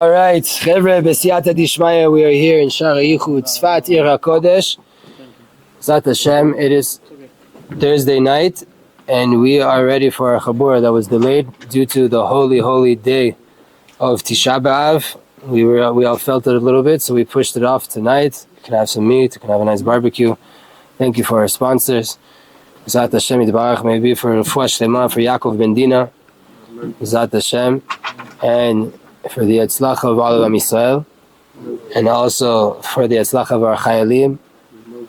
All right, Chevre B'siyata Dishmaya, we are here in Shara Yichud, Tzfat Ir HaKodesh. Zat Hashem, it is Thursday night, and we are ready for our Chabura that was delayed due to the holy day of Tisha B'Av. We all felt it a little bit, so we pushed it off tonight. We can have some meat, we can have a nice barbecue. Thank you for our sponsors. Zat Hashem Yitbarach, maybe for Refuah Shlema, for Yaakov Ben Dina. Zat Hashem, and for the Etzlacha of all of Am Yisrael, and also for the Etzlacha of our Chayalim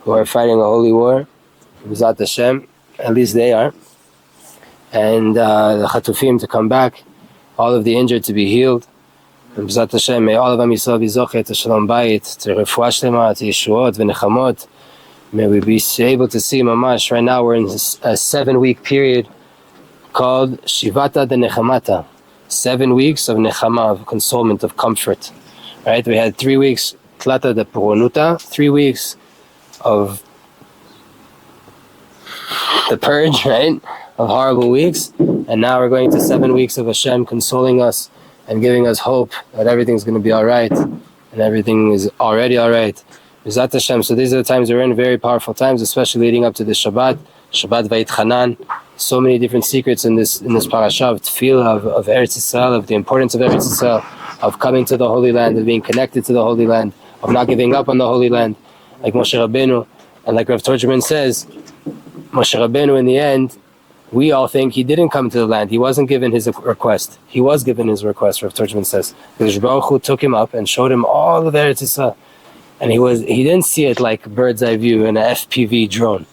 who are fighting a holy war. B'ezrat Hashem, at least they are. And the Chatufim to come back, all of the injured to be healed. And B'ezrat Hashem, may all of Am Yisrael be zochet to Shalom Bayit, to Refuah Shlema, to Yeshuot, V'nechamot. May we be able to see Mamash. Right now we're in a 7-week period called Shivata de Nechamata. 7 weeks of nechama, of consolement, of comfort. Right? We had 3 weeks tlata de puronuta, 3 weeks of the purge, right? Of horrible weeks. And now we're going to 7 weeks of Hashem consoling us and giving us hope that everything's going to be alright, and everything is already alright. B'ezrat Hashem. So these are the times we're in, very powerful times, especially leading up to the Shabbat Vayitchanan. So many different secrets in this parasha of tefillah, of Eretz Yisrael, of the importance of Eretz Yisrael, of coming to the Holy Land, of being connected to the Holy Land, of not giving up on the Holy Land, like Moshe Rabbeinu. And like Rav Torchman says, Moshe Rabbeinu, in the end, we all think he didn't come to the land. He wasn't given his request. He was given his request, Rav Torchman says. Because Baruch Hu took him up and showed him all of Eretz Yisrael. And he didn't see it like bird's eye view in an FPV drone.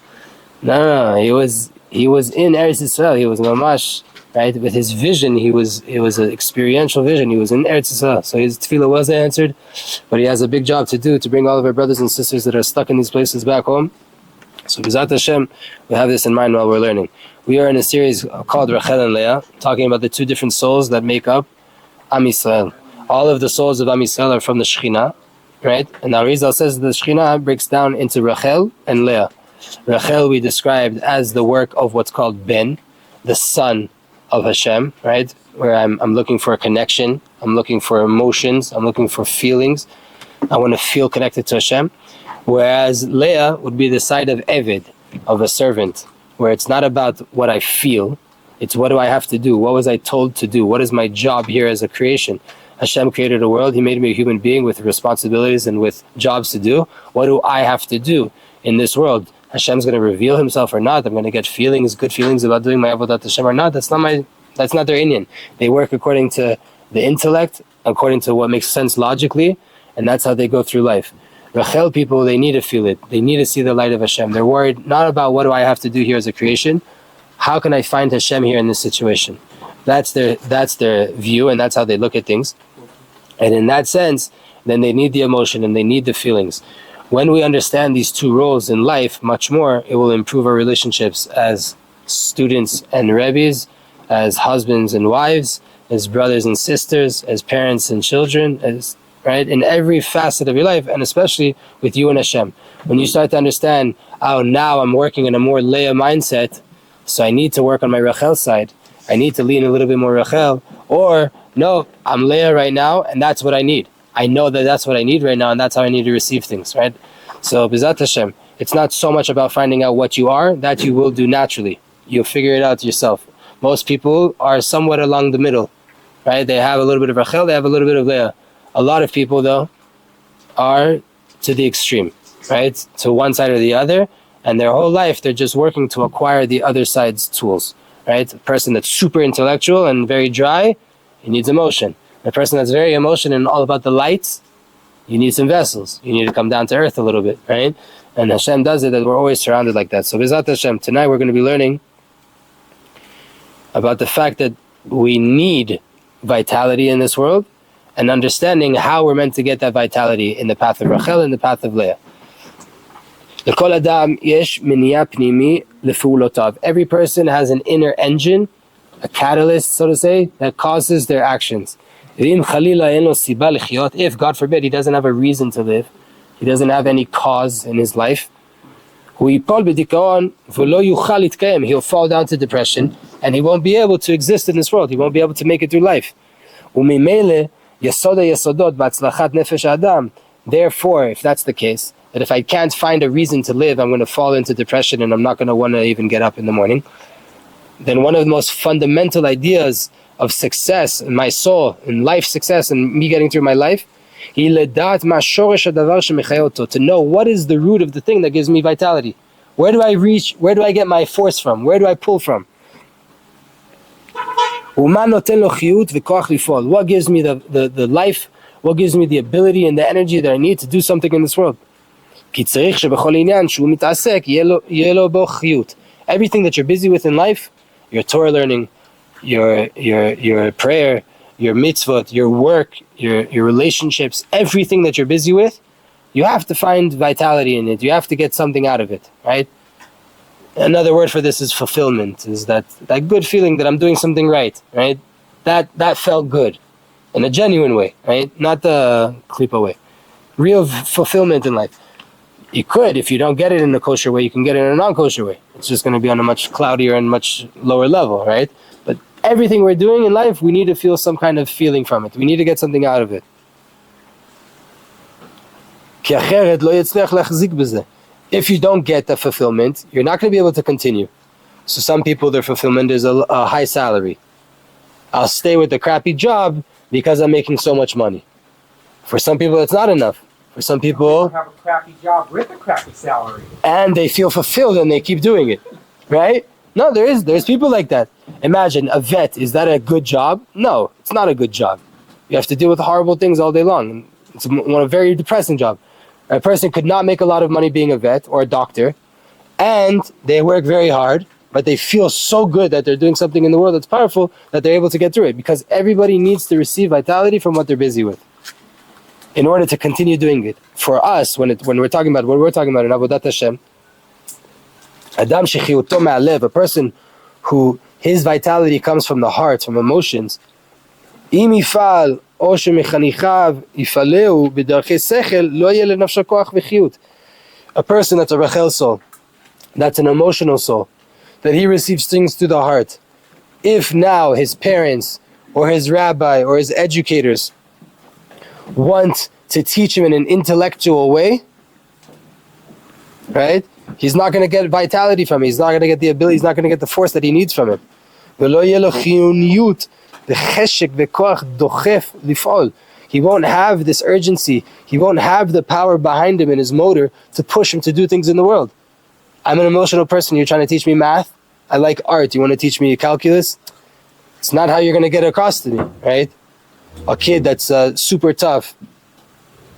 No, he was in Eretz Yisrael. He was mamash, right? With his vision, it was an experiential vision. He was in Eretz Yisrael. So his tefillah was answered, but he has a big job to do to bring all of our brothers and sisters that are stuck in these places back home. So B'ezrat Hashem, we have this in mind while we're learning. We are in a series called Rachel and Leah, talking about the two different souls that make up Am Yisrael. All of the souls of Am Yisrael are from the Shekhinah, right? And now Rizal says the Shekhinah breaks down into Rachel and Leah. Rachel we described as the work of what's called Ben, the son of Hashem, right? Where I'm looking for a connection, I'm looking for emotions, I'm looking for feelings. I want to feel connected to Hashem. Whereas Leah would be the side of Eved, of a servant, where it's not about what I feel, it's what do I have to do? What was I told to do? What is my job here as a creation? Hashem created a world, He made me a human being with responsibilities and with jobs to do. What do I have to do in this world? Hashem's going to reveal Himself or not. I'm going to get feelings, good feelings about doing my avodat Hashem or not. That's not their inyan. They work according to the intellect, according to what makes sense logically, and that's how they go through life. Rachel people, they need to feel it. They need to see the light of Hashem. They're worried not about what do I have to do here as a creation. How can I find Hashem here in this situation? That's their view, and that's how they look at things. And in that sense, then they need the emotion and they need the feelings. When we understand these two roles in life much more, it will improve our relationships as students and rebbes, as husbands and wives, as brothers and sisters, as parents and children, as right in every facet of your life, and especially with you and Hashem. When you start to understand, oh, now I'm working in a more Leah mindset, so I need to work on my Rachel side. I need to lean a little bit more Rachel, or no, I'm Leah right now, and that's what I need. I know that that's what I need right now, and that's how I need to receive things, right? So, B'ezrat Hashem, it's not so much about finding out what you are, that you will do naturally. You'll figure it out yourself. Most people are somewhat along the middle, right? They have a little bit of Rachel, they have a little bit of Leah. A lot of people, though, are to the extreme, right? To one side or the other, and their whole life, they're just working to acquire the other side's tools, right? A person that's super intellectual and very dry, he needs emotion. The person that's very emotional and all about the lights, you need some vessels. You need to come down to earth a little bit, right? And Hashem does it, that we're always surrounded like that. So B'ezrat Hashem, tonight we're going to be learning about the fact that we need vitality in this world, and understanding how we're meant to get that vitality in the path of Rachel and the path of Leah. Every person has an inner engine, a catalyst, so to say, that causes their actions. If, God forbid, he doesn't have a reason to live, he doesn't have any cause in his life, he'll fall down to depression, and he won't be able to exist in this world. He won't be able to make it through life. Yesoda yesodot b'atzlachat nefesh adam. Therefore, if that's the case, that if I can't find a reason to live, I'm going to fall into depression and I'm not going to want to even get up in the morning, then one of the most fundamental ideas of success in my soul, in life success, and me getting through my life, to know what is the root of the thing that gives me vitality. Where do I reach? Where do I get my force from? Where do I pull from? What gives me the life? What gives me the ability and the energy that I need to do something in this world? Everything that you're busy with in life, your Torah learning, your prayer, your mitzvot, your work, your relationships, everything that you're busy with, you have to find vitality in it. You have to get something out of it, right? Another word for this is fulfillment, is that good feeling that I'm doing something right? That felt good in a genuine way, right? Not the klipa way. Real fulfillment in life. You could, if you don't get it in a kosher way, you can get it in a non-kosher way. It's just going to be on a much cloudier and much lower level, right? But everything we're doing in life, we need to feel some kind of feeling from it. We need to get something out of it. If you don't get the fulfillment, you're not going to be able to continue. So some people, their fulfillment is a high salary. I'll stay with the crappy job because I'm making so much money. For some people, it's not enough. For some people, have a crappy job with a crappy salary, and they feel fulfilled and they keep doing it, right? No, there's people like that. Imagine a vet. Is that a good job? No, it's not a good job. You have to deal with horrible things all day long. It's a very depressing job. A person could not make a lot of money being a vet or a doctor, and they work very hard, but they feel so good that they're doing something in the world that's powerful that they're able to get through it, because everybody needs to receive vitality from what they're busy with in order to continue doing it. For us, when we're talking about what we're talking about in Avodat Hashem, Adam shechiyuto ma'alev, a person who his vitality comes from the heart, from emotions. Im yifal o shemechanichav yifaleu b'darkei sechel lo yeh lenafsho koach v'chiyut. A person that's a Rachel soul, that's an emotional soul, that he receives things through the heart. If now his parents or his rabbi or his educators want to teach him in an intellectual way, right? He's not going to get vitality from it. He's not going to get the ability. He's not going to get the force that he needs from it. He won't have this urgency. He won't have the power behind him in his motor to push him to do things in the world. I'm an emotional person. You're trying to teach me math. I like art. You want to teach me calculus? It's not how you're going to get across to me, right? A kid that's super tough,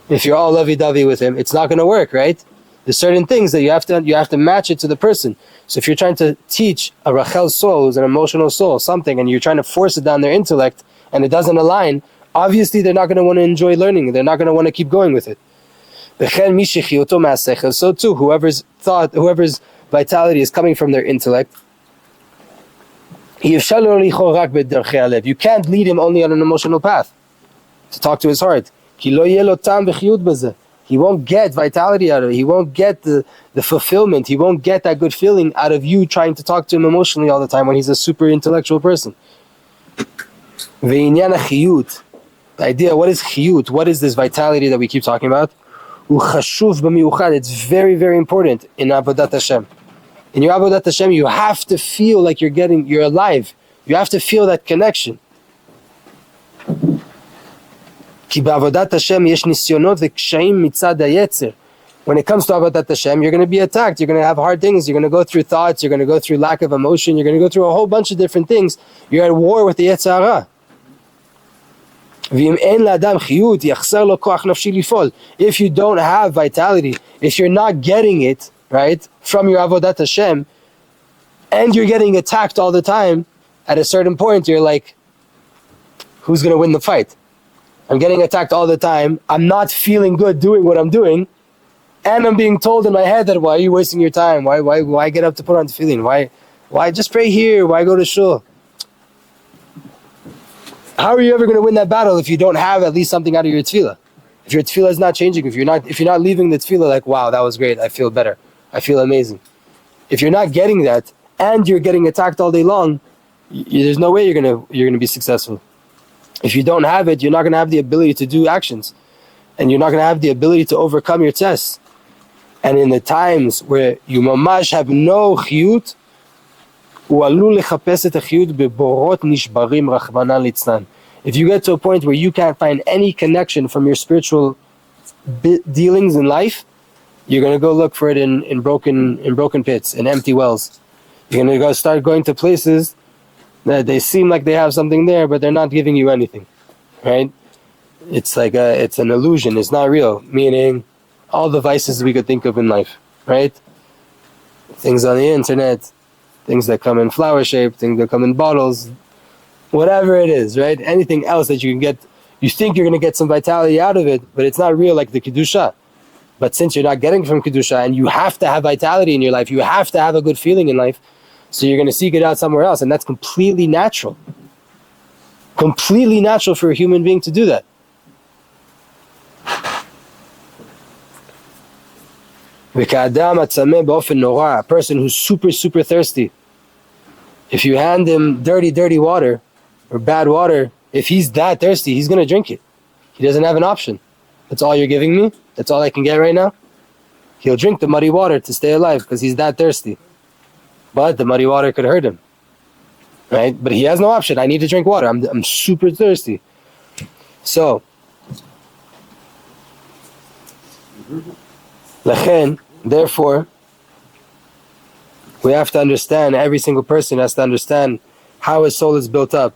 if you're all lovey-dovey with him, it's not going to work, right? There's certain things that you have to match it to the person. So if you're trying to teach a Rachel soul, who's an emotional soul, something, and you're trying to force it down their intellect, and it doesn't align, obviously they're not going to want to enjoy learning. They're not going to want to keep going with it. So too, whoever's vitality is coming from their intellect, you can't lead him only on an emotional path to talk to his heart. He won't get vitality out of it. He won't get the fulfillment. He won't get that good feeling out of you trying to talk to him emotionally all the time when he's a super intellectual person. The idea, what is chiyut? What is this vitality that we keep talking about? It's very, very important in Avodat Hashem. In your Avodat Hashem, you have to feel like you're alive. You have to feel that connection. When it comes to Avodat Hashem, you're going to be attacked. You're going to have hard things. You're going to go through thoughts. You're going to go through lack of emotion. You're going to go through a whole bunch of different things. You're at war with the Yetzer Hara. If you don't have vitality, if you're not getting it, right, from your Avodat Hashem, and you're getting attacked all the time, at a certain point you're like, who's going to win the fight? I'm getting attacked all the time, I'm not feeling good doing what I'm doing, and I'm being told in my head that why are you wasting your time? Why get up to put on tefillin? Why just pray here? Why go to shul? How are you ever going to win that battle if you don't have at least something out of your tefillah? If your tefillah is not changing, if you're not leaving the tefillah like, wow, that was great, I feel better, I feel amazing. If you're not getting that and you're getting attacked all day long, there's no way you're gonna be successful. If you don't have it, you're not going to have the ability to do actions. And you're not going to have the ability to overcome your tests. And in the times where you mamash have no chiyut, if you get to a point where you can't find any connection from your spiritual dealings in life, you're going to go look for it in broken pits, in empty wells. You're going to start going to places that they seem like they have something there, but they're not giving you anything, right? It's like it's an illusion. It's not real. Meaning, all the vices we could think of in life, right? Things on the internet, things that come in flower shape, things that come in bottles, whatever it is, right? Anything else that you can get, you think you're going to get some vitality out of it, but it's not real, like the kedusha. But since you're not getting from kedusha, and you have to have vitality in your life, you have to have a good feeling in life, so you're going to seek it out somewhere else, and that's completely natural. Completely natural for a human being to do that. A person who's super, super thirsty, if you hand him dirty water or bad water, if he's that thirsty, he's going to drink it. He doesn't have an option. That's all you're giving me? That's all I can get right now? He'll drink the muddy water to stay alive because he's that thirsty. But the muddy water could hurt him, right? But he has no option. I need to drink water. I'm super thirsty. So, therefore, we have to understand, every single person has to understand how his soul is built up.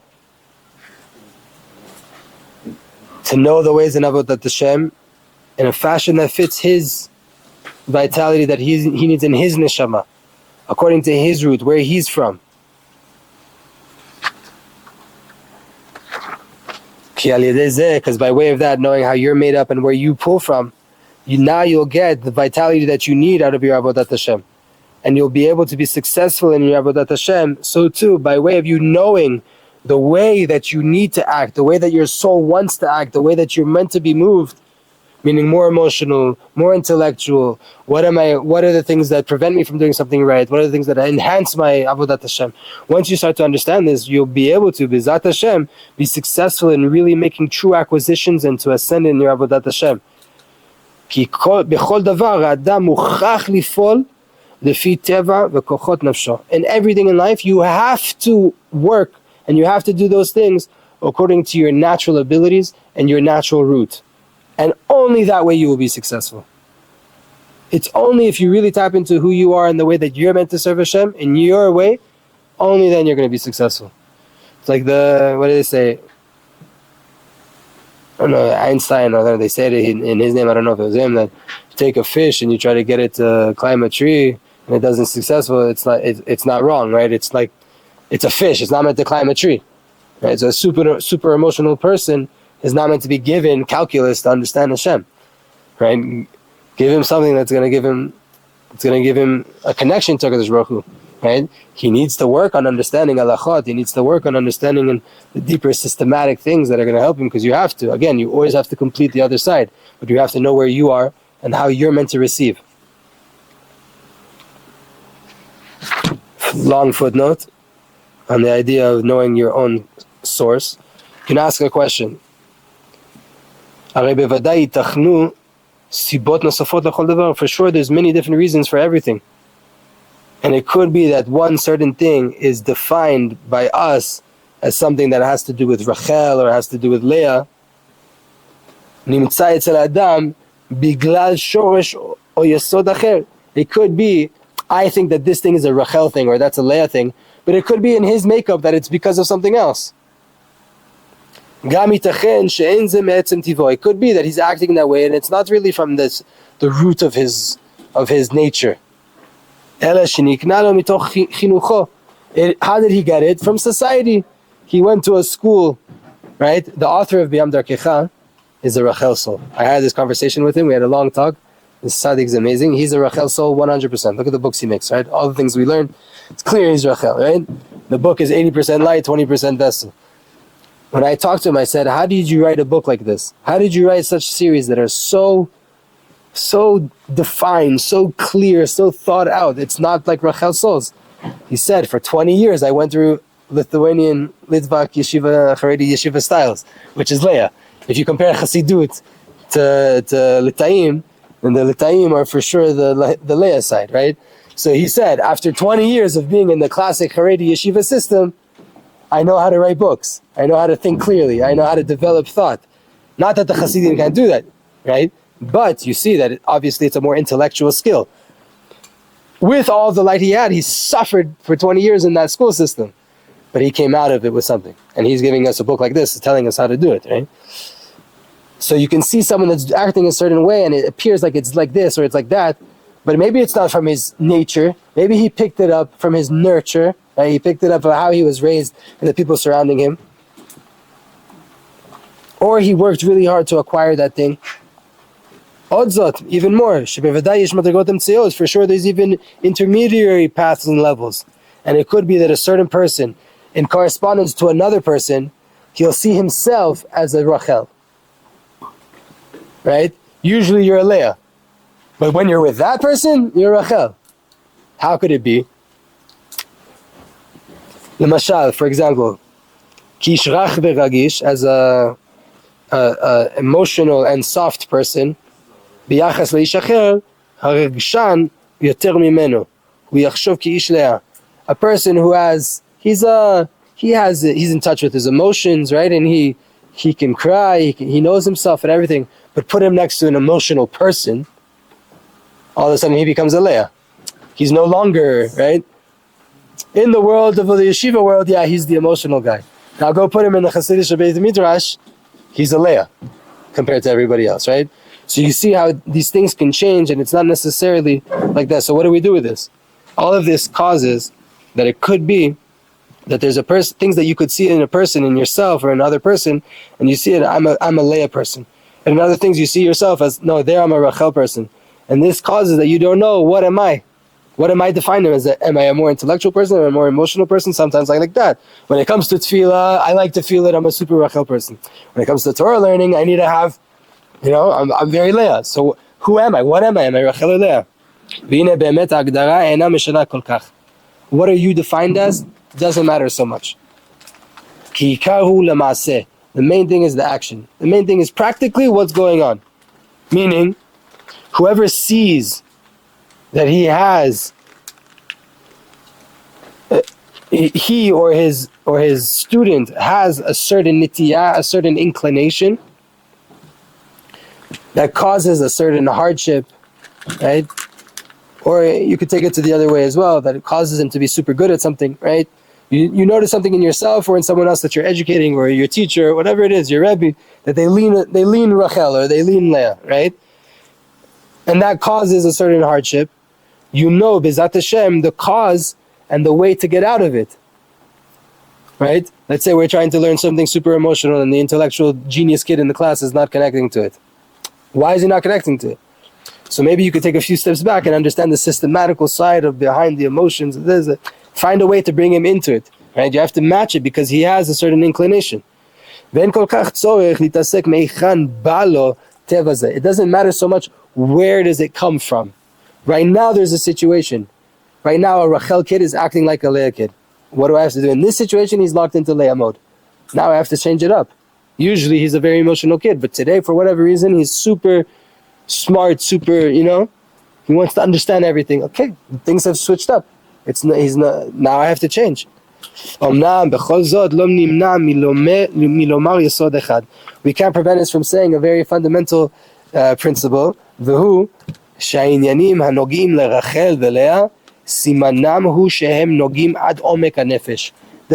To know the ways in Avodat Hashem in a fashion that fits his vitality that he needs in his neshama, according to his root, where he's from. Because by way of that, knowing how you're made up and where you pull from, you'll get the vitality that you need out of your Avodat Hashem. And you'll be able to be successful in your Avodat Hashem, so too, by way of you knowing the way that you need to act, the way that your soul wants to act, the way that you're meant to be moved, meaning more emotional, more intellectual. What are the things that prevent me from doing something right? What are the things that enhance my Avodat Hashem? Once you start to understand this, you'll be able to, B'ezat Hashem, be successful in really making true acquisitions and to ascend in your Avodat Hashem. כי בכל דבר האדם מוכרח לפעול לפי טבע וכוחות נפשו. In everything in life, you have to work and you have to do those things according to your natural abilities and your natural root. And only that way you will be successful. It's only if you really tap into who you are and the way that you're meant to serve Hashem in your way, only then you're going to be successful. It's like what do they say? I don't know, Einstein, or they said it in his name, I don't know if it was him, that you take a fish and you try to get it to climb a tree and it doesn't successful, it's not wrong, right? It's like, it's a fish, it's not meant to climb a tree. Right? So a super emotional person is not meant to be given calculus to understand Hashem. Right? Give him something that's going to give him a connection to HaKadosh Baruch Hu. Right? He needs to work on understanding halachot. He needs to work on understanding the deeper systematic things that are going to help him, because you have to. Again, you always have to complete the other side, but you have to know where you are and how you're meant to receive. Long footnote on the idea of knowing your own source. You can ask a question. For sure, there's many different reasons for everything. And it could be that one certain thing is defined by us as something that has to do with Rachel or has to do with Leah. It could be, I think that this thing is a Rachel thing or that's a Leah thing, but it could be in his makeup that it's because of something else. It could be that he's acting that way and it's not really from the root of his nature. How did he get it? From society. He went to a school, right? The author of Byam Darkecha is a Rachel soul. I had this conversation with him. We had a long talk. This Tzaddik is amazing. He's a Rachel soul 100%. Look at the books he makes, right? All the things we learn, it's clear he's Rachel, right? The book is 80% light, 20% vessel. When I talked to him, I said, how did you write a book like this? How did you write such series that are so defined, so clear, so thought out? It's not like Rachel souls. He said, for 20 years I went through Lithuanian, Litvak yeshiva, Haredi yeshiva styles, which is Leah. If you compare Hasidut to Litayim, then the Litayim are for sure the Leah side, right? So he said, after 20 years of being in the classic Haredi yeshiva system, I know how to write books. I know how to think clearly. I know how to develop thought. Not that the Hasidim can't do that, right? But you see that obviously it's a more intellectual skill. With all the light he had, he suffered for 20 years in that school system. But he came out of it with something. And he's giving us a book like this, telling us how to do it, right? So you can see someone that's acting a certain way and it appears like it's like this or it's like that, but maybe it's not from his nature. Maybe he picked it up from his nurture, right? He picked it up from how he was raised and the people surrounding him. Or he worked really hard to acquire that thing. Odzot, even more. For sure there's even intermediary paths and levels. And it could be that a certain person, in correspondence to another person, he'll see himself as a Rachel. Right? Usually you're a Leah. But when you're with that person, you're Rachel. How could it be? Lemashal, for example, Kishrach v'ragish, as a emotional and soft person, ביחס לאיש אחר, הרגשן יותר ממנו. הוא יחשוב כאיש לאה. A person who has, he's in touch with his emotions, right? And he can cry, he knows himself and everything. But put him next to an emotional person, all of a sudden he becomes a Leah. He's no longer, right? In the world of the yeshiva world, yeah, he's the emotional guy. Now go put him in the Hasidic Beit Midrash, he's a Leah compared to everybody else, right? So you see how these things can change and it's not necessarily like that. So what do we do with this? All of this causes that it could be that there's things that you could see in a person, in yourself or another person, and you see it, I'm a Leah person. And in other things you see yourself as, no, there I'm a Rachel person. And this causes that you don't know, what am I? What am I defined as? Am I a more intellectual person? Am I a more emotional person? Sometimes I like that. When it comes to tefillah, I like to feel it, I'm a super Rachel person. When it comes to Torah learning, I need to have, I'm very Leah. So who am I? What am I? Am I Rachel or Leah? What are you defined as? Doesn't matter so much. The main thing is the action. The main thing is practically what's going on. Meaning, whoever sees that he has, he or his student has a certain nitiyah, a certain inclination that causes a certain hardship, right? Or you could take it to the other way as well, that it causes him to be super good at something, right? You notice something in yourself or in someone else that you're educating or your teacher or whatever it is, your Rebbe, that they lean Rachel or they lean Leah, right? And that causes a certain hardship. B'ezat Hashem, the cause and the way to get out of it, right? Let's say we're trying to learn something super emotional and the intellectual genius kid in the class is not connecting to it. Why is he not connecting to it? So maybe you could take a few steps back and understand the systematical side of behind the emotions. Find a way to bring him into it, right? You have to match it because he has a certain inclination. It doesn't matter so much where does it come from. Right now there's a situation. Right now a Rachel kid is acting like a Leah kid. What do I have to do? In this situation he's locked into Leah mode. Now I have to change it up. Usually he's a very emotional kid, but today for whatever reason he's super smart, super, he wants to understand everything. Okay, things have switched up. Now I have to change. We can't prevent us from saying a very fundamental principle. The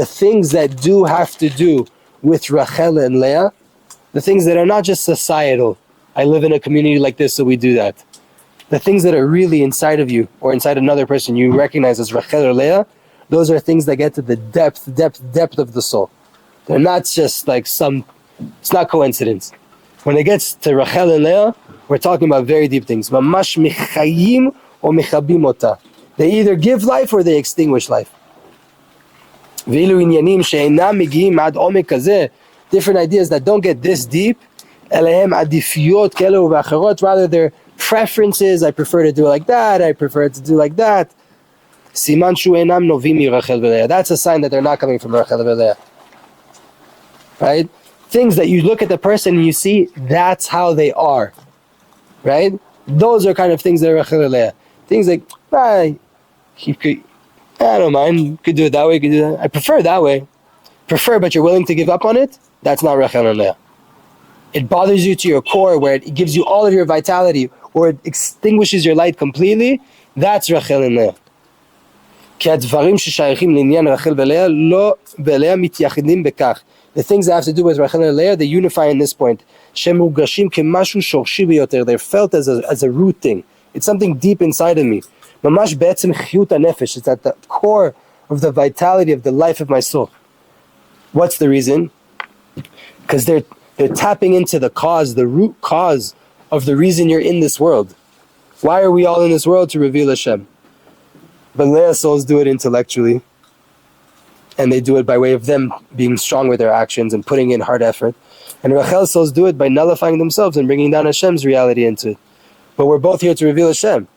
things that do have to do with Rachel and Leah, the things that are not just societal, I live in a community like this so we do that. The things that are really inside of you or inside another person you recognize as Rachel or Leah, those are things that get to the depth of the soul. They're not just like it's not coincidence. When it gets to Rachel and Leah, we're talking about very deep things. Mamash michayim or michabim ota. They either give life or they extinguish life. Different ideas that don't get this deep, rather they're preferences. I prefer to do it like that, I prefer to do like that. Siman shu enam novim mi Rachel v'Leah. That's a sign that they're not coming from Rachel v'Leah. Right? Things that you look at the person and you see, that's how they are. Right? Those are kind of things that are Rachel v'Leah. Things like, I don't mind, you could do it that way, you could do that. I prefer that way. Prefer, but you're willing to give up on it? That's not Rachel and Leah. It bothers you to your core, where it gives you all of your vitality, or it extinguishes your light completely. That's Rachel and Leah. The things that have to do with Rachel and Leah, they unify in this point. They're felt as a root thing. It's something deep inside of me. It's at the core of the vitality of the life of my soul. What's the reason? Because they're tapping into the cause, the root cause of the reason you're in this world. Why are we all in this world? To reveal Hashem. But Leah souls do it intellectually. And they do it by way of them being strong with their actions and putting in hard effort. And Rachel souls do it by nullifying themselves and bringing down Hashem's reality into it. But we're both here to reveal Hashem.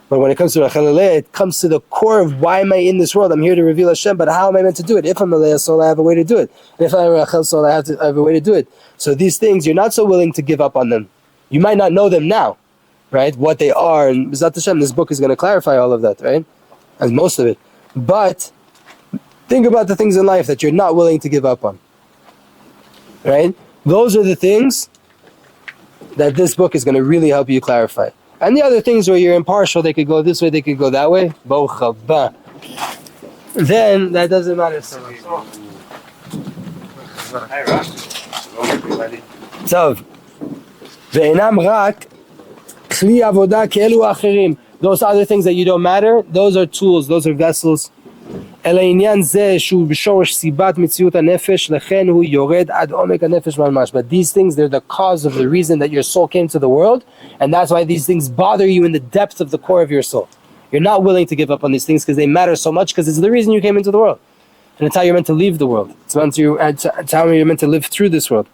But when it comes to Rachel and Leah, it comes to the core of why am I in this world? I'm here to reveal Hashem, but how am I meant to do it? If I'm a Leah soul, I have a way to do it. And if I'm a Rachel soul, I have a way to do it. So these things, you're not so willing to give up on them. You might not know them now, right? What they are. And B'ezrat Hashem, this book is going to clarify all of that, right? As most of it. But think about the things in life that you're not willing to give up on. Right? Those are the things that this book is going to really help you clarify. And the other things where you're impartial, they could go this way, they could go that way. Then that doesn't matter so much. טוב. ואינם רק כלי עבודה כאלו האחרים. Those other things that you don't matter, those are tools, those are vessels. אלא עניין זה שהוא בשורש סיבת מציאות הנפש, לכן הוא יורד עד עומק הנפש ממש. But these things, they're the cause of the reason that your soul came to the world, and that's why these things bother you in the depth of the core of your soul. You're not willing to give up on these things because they matter so much, because it's the reason you came into the world. And it's how you're meant to leave the world. It's how you're meant to live through this world.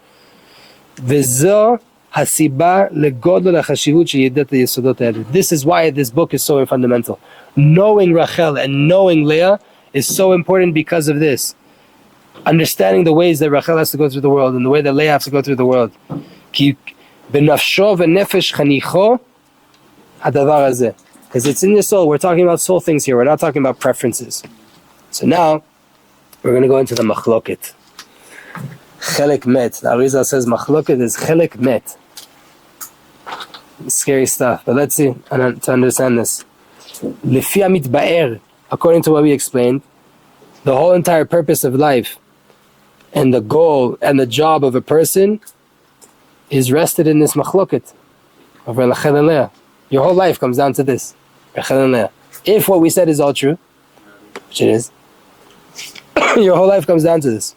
וזו הסיבה לגודל החשיבות שידעת היסודות האלה. This is why this book is so fundamental. Knowing Rachel and knowing Leah is so important because of this. Understanding the ways that Rachel has to go through the world and the way that Leah has to go through the world. כי בנפשו ונפש חניכו הדבר הזה. Because it's in your soul. We're talking about soul things here. We're not talking about preferences. So now, we're going to go into the machloket. Chelek met. The Arizal says machloket is chelek met. Scary stuff. But let's see to understand this. Lefi mitba'er, according to what we explained, the whole entire purpose of life and the goal and the job of a person is rested in this machloket of Rachel and Leah. Your whole life comes down to this, Rachel and Leah. If what we said is all true, which it is, your whole life comes down to this.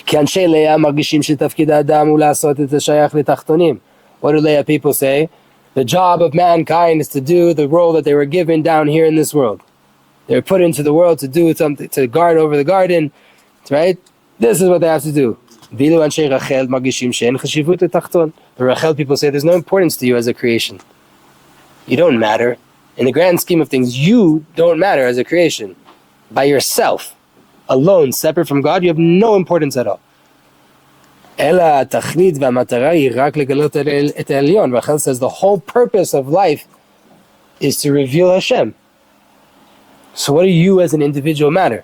כי אנשי לאה מרגישים שתפקיד האדם הוא לעשות את השייך לתחתונים. What do Leah people say? The job of mankind is to do the role that they were given down here in this world. They were put into the world to do something, to guard over the garden, right? This is what they have to do. ואילו אנשי רחל מרגישים שאין חשיבות לתחתון. The Rachel people say there's no importance to you as a creation. You don't matter. In the grand scheme of things, you don't matter as a creation. By yourself, alone, separate from God, you have no importance at all. אלא התכלית והמטרה היא רק לגלות את העליון. Rachel says the whole purpose of life is to reveal Hashem. So what do you as an individual matter?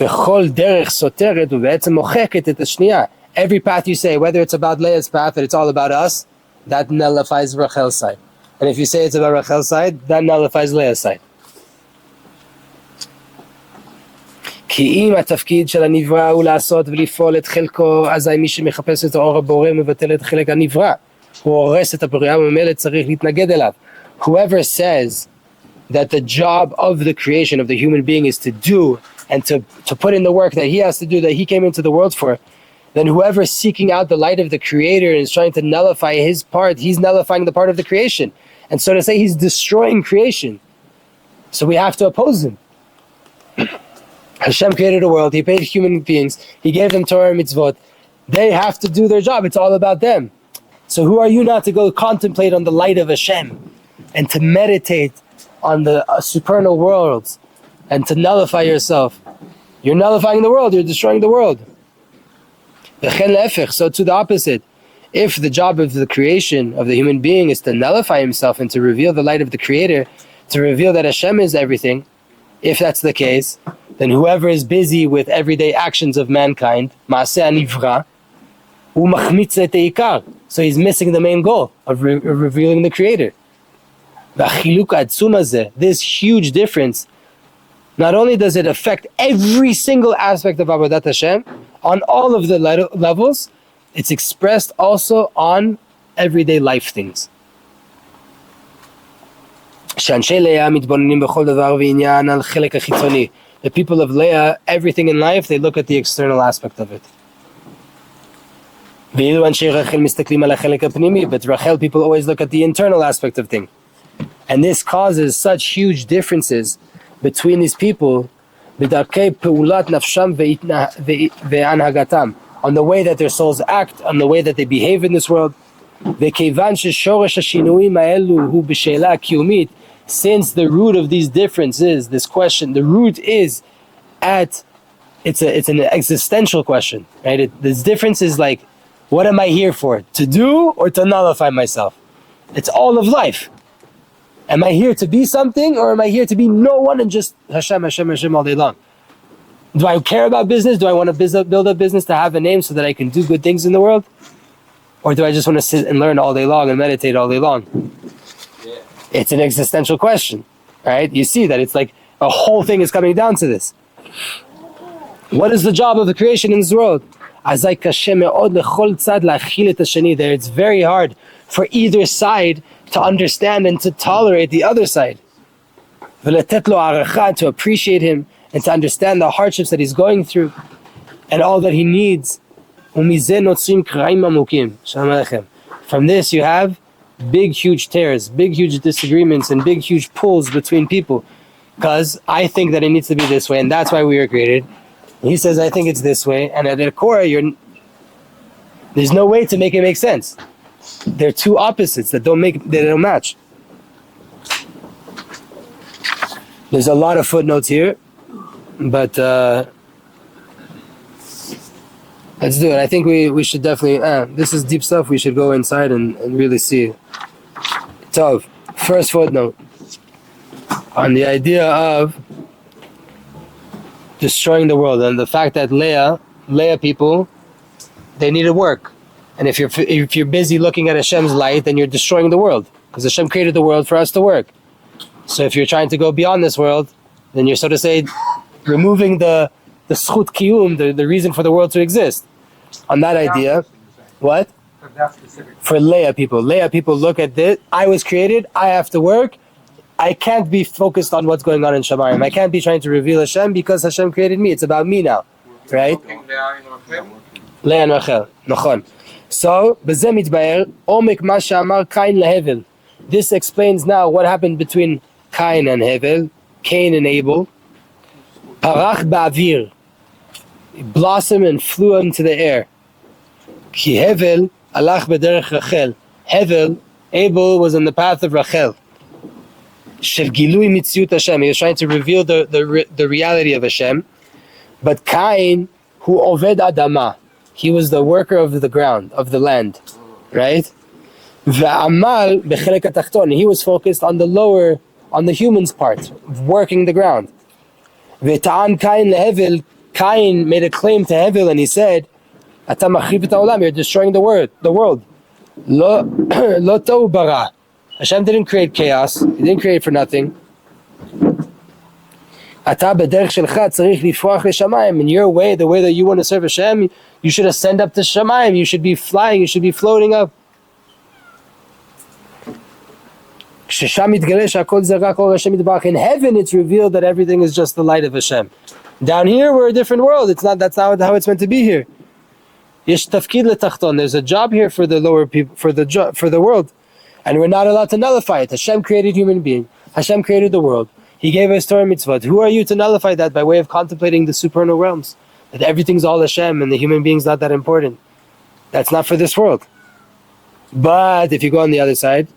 וכל דרך סותרת ובעצם מוחקת את השנייה. Every path you say, whether it's about Leah's path, that it's all about us, that nullifies Rachel's side. And if you say it's about Rachel's side, that nullifies Leah's side. כי אם התפקיד של הנברא הוא לעשות ולפעול את חלקו, אזי מי שמחפש את האור הבורא מבטל את חלק הנברא. הוא הורס את הבריאה וממילא צריך להתנגד אליו. Whoever says that the job of the creation of the human being is to do and to put in the work that he has to do, that he came into the world for, then whoever is seeking out the light of the Creator and is trying to nullify his part, he's nullifying the part of the creation. And so to say, he's destroying creation. So we have to oppose him. Hashem created a world, He made human beings, He gave them Torah and mitzvot. They have to do their job, it's all about them. So who are you not to go contemplate on the light of Hashem and to meditate on the supernal worlds and to nullify yourself, you're nullifying the world, you're destroying the world. So to the opposite, if the job of the creation of the human being is to nullify himself and to reveal the light of the Creator, to reveal that Hashem is everything, if that's the case, then whoever is busy with everyday actions of mankind, so he's missing the main goal of revealing the Creator. This huge difference, not only does it affect every single aspect of Avodat Hashem, on all of the levels, it's expressed also on everyday life things. The people of Leah, everything in life, they look at the external aspect of it. But Rachel people always look at the internal aspect of things. And this causes such huge differences between these people on the way that their souls act, on the way that they behave in this world. Since the root of these differences, this question, the root is it's an existential question, right? This difference is like, what am I here for? To do or to nullify myself? It's all of life. Am I here to be something, or am I here to be no one and just Hashem, Hashem, Hashem all day long? Do I care about business? Do I want to build a business to have a name so that I can do good things in the world? Or do I just want to sit and learn all day long and meditate all day long? Yeah. It's an existential question, right? You see that it's like a whole thing is coming down to this. What is the job of the creation in this world? There, it's very hard for either side to understand and to tolerate the other side. To appreciate him and to understand the hardships that he's going through and all that he needs. From this you have big huge tears, big huge disagreements, and big huge pulls between people. Because I think that it needs to be this way, and that's why we were created. He says, I think it's this way, and at the core, there's no way to make it make sense. They're two opposites that don't match. There's a lot of footnotes here, but let's do it. I think we should definitely, this is deep stuff, we should go inside and really see. So, first footnote, on the idea of destroying the world, and the fact that Leah people, they need to work. And if you're busy looking at Hashem's light, then you're destroying the world, because Hashem created the world for us to work. So if you're trying to go beyond this world, then you're, so to say, removing the schut kiyum, the reason for the world to exist. On that idea, what? For Leah people look at this. I was created, I have to work. I can't be focused on what's going on in Shamayim. I can't be trying to reveal Hashem because Hashem created me. It's about me now, right? Leah and Rachel, nachon. So, this explains now what happened between Cain and Hevel, Cain and Abel. Parach ba'avir, blossomed and flew into the air. Ki Hevel alach b'derech Rachel. Hevel, Abel, was on the path of Rachel. Shel gilui mitziut Hashem. He was trying to reveal the reality of Hashem. But Cain, who oved adama, he was the worker of the ground, of the land, right? Ve'amal b'chelek hatachton. He was focused on the lower, on the human's part, working the ground. Ve'ta'an Cain leHevel. Cain made a claim to Hevel and he said, "Ata machrib et haolam, you're destroying the world. Lo tohu bara." Hashem didn't create chaos. He didn't create for nothing. Ata b'derech shelcha tzarich lifroach leShamayim. In your way, the way that you want to serve Hashem, you should ascend up to Shamayim. You should be flying. You should be floating up. In heaven, it's revealed that everything is just the light of Hashem. Down here, we're a different world. That's not how it's meant to be here. There's a job here for the lower people, for the world, and we're not allowed to nullify it. Hashem created human being. Hashem created the world. He gave us Torah mitzvot. Who are you to nullify that by way of contemplating the supernal realms? That everything's all Hashem and the human being's not that important. That's not for this world. But if you go on the other side,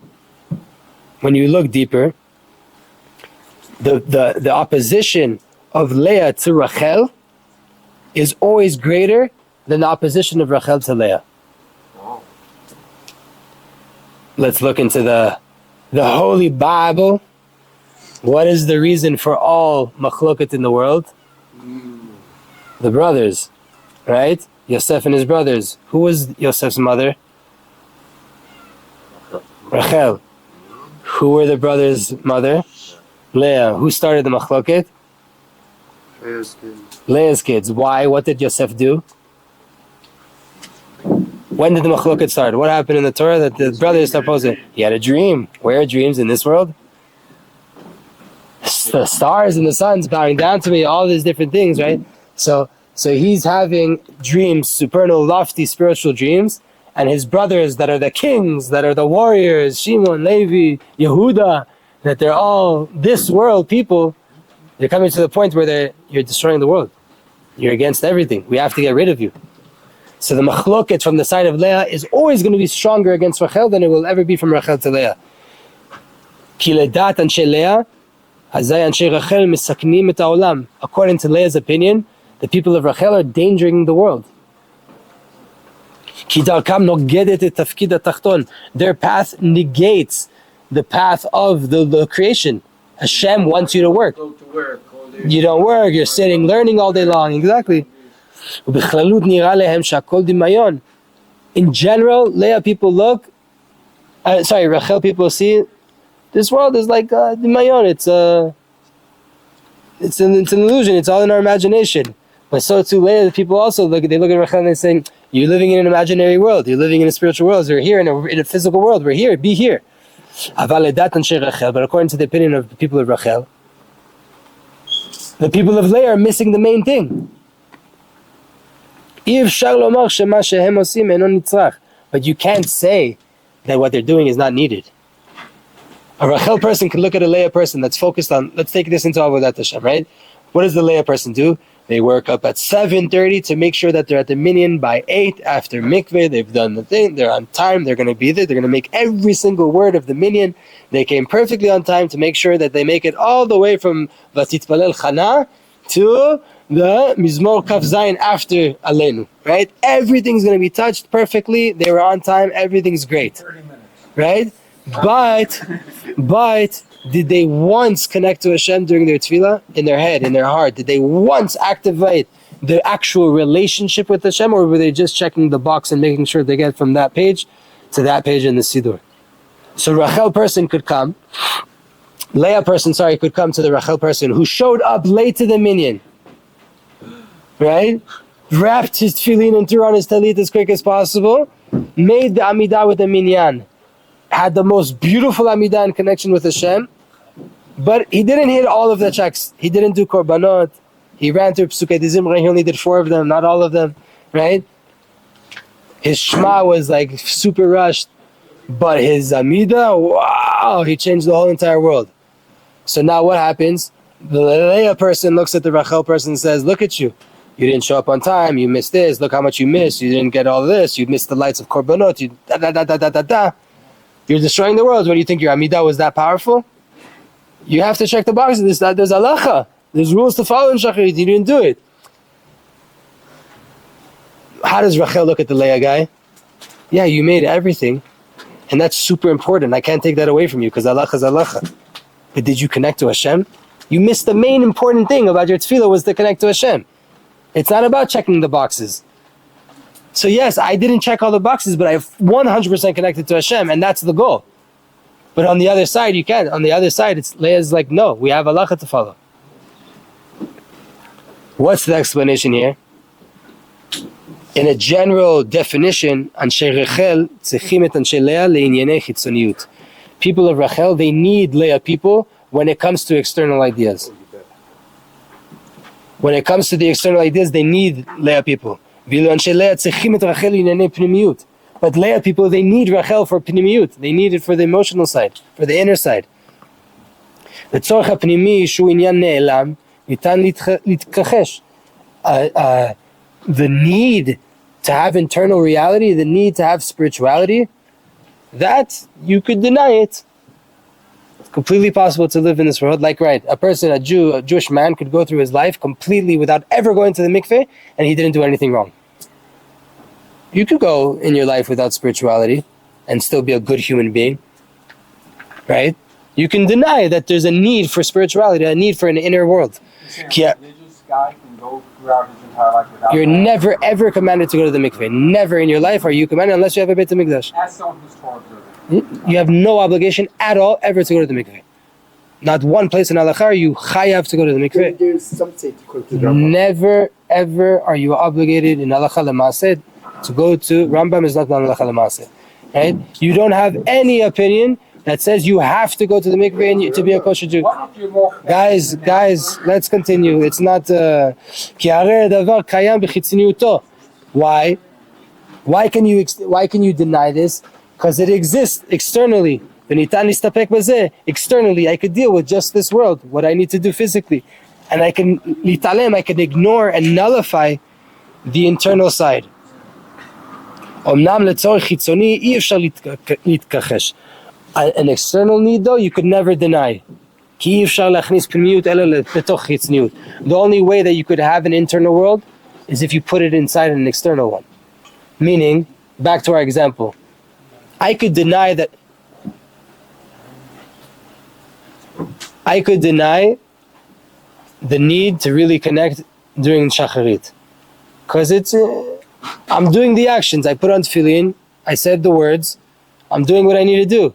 when you look deeper, the opposition of Leah to Rachel is always greater than the opposition of Rachel to Leah. Let's look into the Holy Bible. What is the reason for all machloket in the world? The brothers, right? Yosef and his brothers. Who was Yosef's mother? Rachel. Who were the brothers' mother? Leah. Who started the machloket? Leah's kids. Why? What did Yosef do? When did the machloket start? What happened in the Torah that the brothers supposed to? He had a dream. Where are dreams in this world? The stars and the suns bowing down to me, all these different things, right? So he's having dreams, supernal, lofty, spiritual dreams, and his brothers that are the kings, that are the warriors, Shimon, Levi, Yehuda, that they're all this world people, they're coming to the point where you're destroying the world. You're against everything. We have to get rid of you. So the machloket from the side of Leah is always going to be stronger against Rachel than it will ever be from Rachel to Leah. Ki ledat anshe Leah, hazay anshe Rachel misaknim et haolam. According to Leah's opinion, the people of Rachel are endangering the world. Ki darkam nogedet et tafkid hatachton. Their path negates the path of the creation. Hashem wants you to work. You don't work, you're sitting, learning all day long. Exactly. In general, Leah people look, Rachel people see, this world is like Dimayon. It's an illusion. It's all in our imagination. But so too, Leah people also look at Rachel and they say, you're living in an imaginary world. You're living in a spiritual world. We're here in a physical world. We're here. Be here. But according to the opinion of the people of Rachel, the people of Leah are missing the main thing. But you can't say that what they're doing is not needed. A Rachel person can look at a Leah person that's focused on, let's take this into Avodat Hashem, right? What does the Leah person do? They work up at 7:30 to make sure that they're at the minyan by 8 after mikveh. They've done the thing. They're on time. They're going to be there. They're going to make every single word of the minyan. They came perfectly on time to make sure that they make it all the way from Vatitpalel Chana to the Mizmor Kaf Zayin after Aleinu, right? Everything's going to be touched perfectly. They were on time. Everything's great, 30 minutes. right? But did they once connect to Hashem during their tefillah? In their head, in their heart? Did they once activate the actual relationship with Hashem, or were they just checking the box and making sure they get from that page to that page in the Siddur? So Rachel person could come, Leah person, could come to the Rachel person who showed up late to the minyan, right? Wrapped his tefillin and threw on his talit as quick as possible, made the Amidah with the minyan, had the most beautiful Amidah and connection with Hashem, but he didn't hit all of the checks. He didn't do korbanot. He ran through Psukei Dezimra. He only did 4 of them, not all of them, right? His Shema was like super rushed, but his Amidah, wow, he changed the whole entire world. So now what happens? The Leah person looks at the Rachel person and says, look at you. You didn't show up on time. You missed this. Look how much you missed. You didn't get all of this. You missed the lights of korbanot. You da-da-da-da-da-da. You're destroying the world. What do you think? Your Amidah was that powerful? You have to check the boxes. There's halacha. There's rules to follow in Shacharit. You didn't do it. How does Rachel look at the Leah guy? Yeah, you made everything. And that's super important. I can't take that away from you because halacha is halacha. But did you connect to Hashem? You missed the main important thing about your tefillah was to connect to Hashem. It's not about checking the boxes. So yes, I didn't check all the boxes, but I've 100% connected to Hashem, and that's the goal. But on the other side, you can't. On the other side, Leah's like, no, we have halacha to follow. What's the explanation here? In a general definition, Anshe Rachel tzechim et Anshe Leah le'inyanei chitzoniyut. People of Rachel, they need Leah people when it comes to external ideas. When it comes to the external ideas, they need Leah people. But Leah people, they need Rachel for pnimiyut. They need it for the emotional side, for the inner side. The need to have internal reality, the need to have spirituality, that you could deny it. Completely possible to live in this world. Like, right, a Jewish man could go through his life completely without ever going to the mikveh, and he didn't do anything wrong. You could go in your life without spirituality and still be a good human being, right? You can deny that there's a need for spirituality, a need for an inner world. A religious guy can go throughout his entire life without You're never ever commanded to go to the mikveh. Never in your life are you commanded unless you have a Beit HaMikdash. As someone who's Torah observant. You have no obligation at all ever to go to the mikveh. Not one place in halakha are you chayav to go to the mikveh. There's some safety according to the Rambam. Never ever are you obligated in halakha l'maaseh to go to Rambam is not halakha l'maaseh, right? You don't have any opinion that says you have to go to the mikveh and to be a kosher Jew. What if you're more Guys, let's continue. It's not ki harei davar kayam b'chitziniuto. Why? Why can you deny this? Because it exists externally. Externally, I could deal with just this world, what I need to do physically. And I can ignore and nullify the internal side. An external need, though, you could never deny. The only way that you could have an internal world is if you put it inside an external one. Meaning, back to our example, I could deny the need to really connect during Shacharit. Because I'm doing the actions. I put on tefillin, I said the words, I'm doing what I need to do.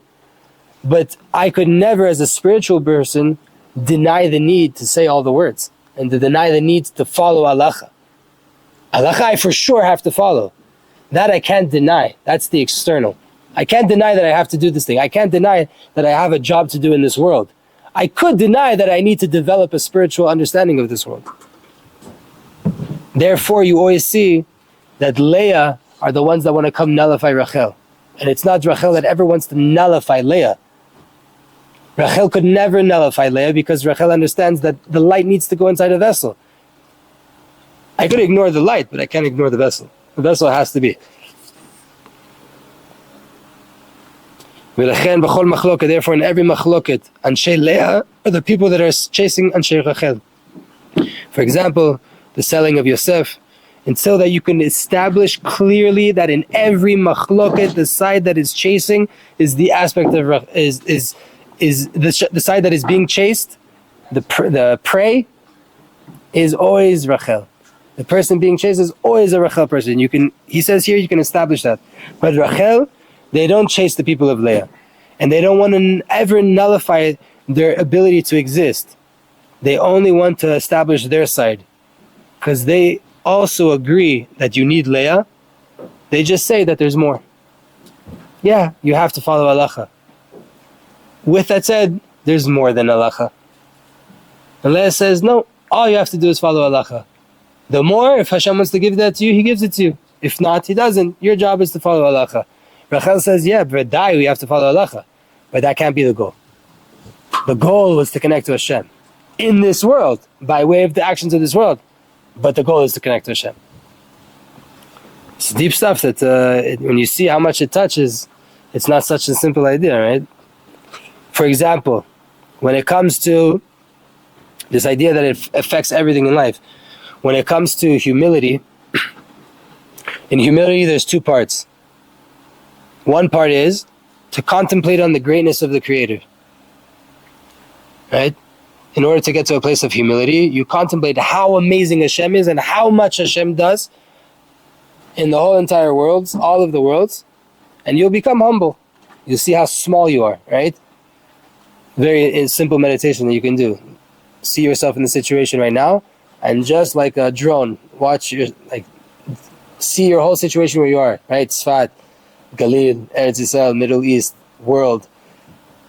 But I could never, as a spiritual person, deny the need to say all the words and to deny the need to follow halacha. Halacha I for sure have to follow. That I can't deny. That's the external. I can't deny that I have to do this thing. I can't deny that I have a job to do in this world. I could deny that I need to develop a spiritual understanding of this world. Therefore, you always see that Leah are the ones that want to come nullify Rachel. And it's not Rachel that ever wants to nullify Leah. Rachel could never nullify Leah because Rachel understands that the light needs to go inside a vessel. I could ignore the light, but I can't ignore the vessel. The vessel has to be. Therefore, in every machloket, Anshe Leah are the people that are chasing Anshe Rachel. For example, the selling of Yosef, until that you can establish clearly that in every machloket, the side that is chasing is the aspect of is the side that is being chased, the prey is always Rachel. The person being chased is always a Rachel person. He says here you can establish that. But Rachel, they don't chase the people of Leah. And they don't want to ever nullify their ability to exist. They only want to establish their side. Because they also agree that you need Leah. They just say that there's more. Yeah, you have to follow halacha. With that said, there's more than halacha. And Leah says, no, all you have to do is follow halacha. The more, if Hashem wants to give that to you, He gives it to you. If not, He doesn't. Your job is to follow halacha. Rachel says, yeah, but we have to follow halacha. But that can't be the goal. The goal was to connect to Hashem in this world, by way of the actions of this world. But the goal is to connect to Hashem. It's deep stuff that when you see how much it touches, it's not such a simple idea, right? For example, when it comes to this idea that it affects everything in life, when it comes to humility, in humility there's two parts. One part is to contemplate on the greatness of the Creator. Right? In order to get to a place of humility, you contemplate how amazing Hashem is and how much Hashem does in the whole entire worlds, all of the worlds, and you'll become humble. You'll see how small you are, right? Very simple meditation that you can do. See yourself in the situation right now, and just like a drone, see your whole situation where you are, right? Tzfat, Galil, Eretz Yisrael, Middle East, world,